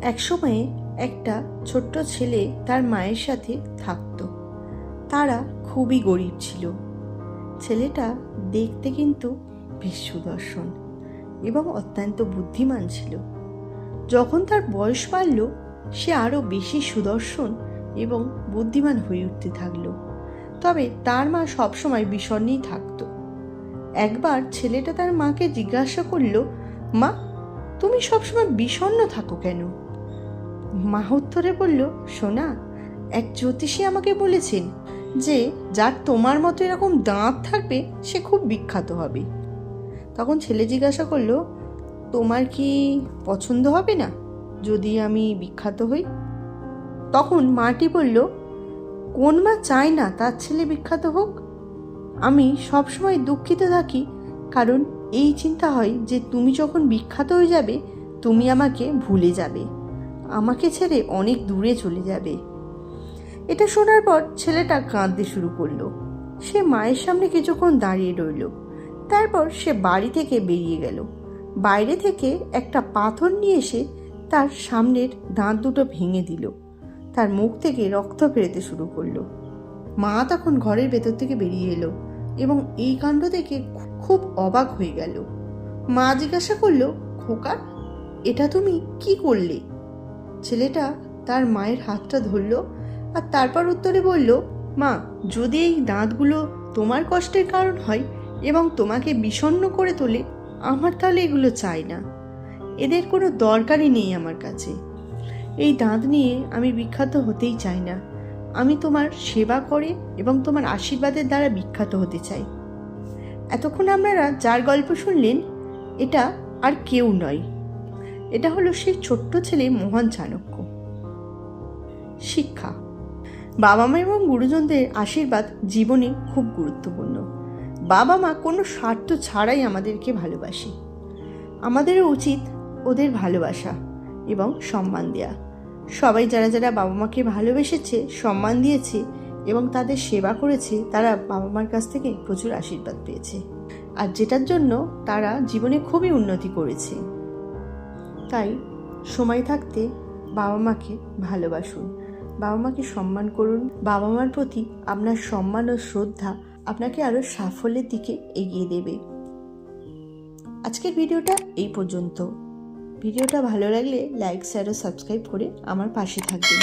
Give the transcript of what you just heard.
একসময়ে একটা ছোট্ট ছেলে তার মায়ের সাথে থাকতো। তারা খুবই গরিব ছিল। ছেলেটা দেখতে কিন্তু বেশ সুদর্শন এবং অত্যন্ত বুদ্ধিমান ছিল। যখন তার বয়স বাড়ল, সে আরও বেশি সুদর্শন এবং বুদ্ধিমান হয়ে উঠতে থাকলো। তবে তার মা সবসময় বিষণ্ণেই থাকতো। একবার ছেলেটা তার মাকে জিজ্ঞাসা করলো, মা, তুমি সবসময় বিষণ্ণ থাকো কেন? মা উত্তরে বলল, সোনা, এক জ্যোতিষী আমাকে বলেছেন যে যার তোমার মতো এরকম দাঁত থাকবে সে খুব বিখ্যাত হবে। তখন ছেলে জিজ্ঞাসা করলো, তোমার কি পছন্দ হবে না যদি আমি বিখ্যাত হই? তখন মাটি বলল, কোন মা চায় না তার ছেলে বিখ্যাত হোক? আমি সবসময় দুঃখিত থাকি, কারণ এই চিন্তা হয় যে তুমি যখন বিখ্যাত হয়ে যাবে তুমি আমাকে ভুলে যাবে, আমাকে ছেড়ে অনেক দূরে চলে যাবে। এটা শোনার পর ছেলেটা কাঁদতে শুরু করলো। সে মায়ের সামনে কিছুক্ষণ দাঁড়িয়ে রইল। তারপর সে বাড়ি থেকে বেরিয়ে গেল। বাইরে থেকে একটা পাথর নিয়ে এসে তার সামনের দাঁত দুটো ভেঙে দিল। তার মুখ থেকে রক্ত বেরোতে শুরু করলো। মা তখন ঘরের ভেতর থেকে বেরিয়ে এলো এবং এই কাণ্ড দেখে খুব অবাক হয়ে গেল। মা জিজ্ঞাসা করলো, খোকা, এটা তুমি কি করলে? ছেলেটা তার মায়ের হাতটা ধরল আর তারপর উত্তরে বলল, মা, যদি এই দাঁতগুলো তোমার কষ্টের কারণ হয় এবং তোমাকে বিষণ্ণ করে তোলে, আমার তাহলে এগুলো চাই না। এদের কোনো দরকারই নেই আমার কাছে। এই দাঁত নিয়ে আমি বিখ্যাত হতেই চাই না। আমি তোমার সেবা করে এবং তোমার আশীর্বাদের দ্বারা বিখ্যাত হতে চাই। এতক্ষণ আপনারা যার গল্প শুনলেন, এটা আর কেউ নয়, এটা হলো সেই ছোট্ট ছেলে মহান চাণক্য। শিক্ষা। বাবা মা এবং গুরুজনদের আশীর্বাদ জীবনে খুব গুরুত্বপূর্ণ। বাবা মা কোনো স্বার্থ ছাড়াই আমাদেরকে ভালোবাসে। আমাদেরও উচিত ওদের ভালোবাসা এবং সম্মান দেয়া। সবাই যারা যারা বাবা মাকে ভালোবেসেছে, সম্মান দিয়েছে এবং তাদের সেবা করেছে, তারা বাবা মার কাছ থেকে প্রচুর আশীর্বাদ পেয়েছে, আর যেটার জন্য তারা জীবনে খুবই উন্নতি করেছে। তাই সময় থাকতে বাবা মাকে ভালোবাসুন, বাবা মাকে সম্মান করুন। বাবা মার প্রতি আপনার সম্মান ও শ্রদ্ধা আপনাকে আরও সাফল্যের দিকে এগিয়ে দেবে। আজকের ভিডিওটা এই পর্যন্ত। ভিডিওটা ভালো লাগলে লাইক, শেয়ার ও সাবস্ক্রাইব করে আমার পাশে থাকবেন।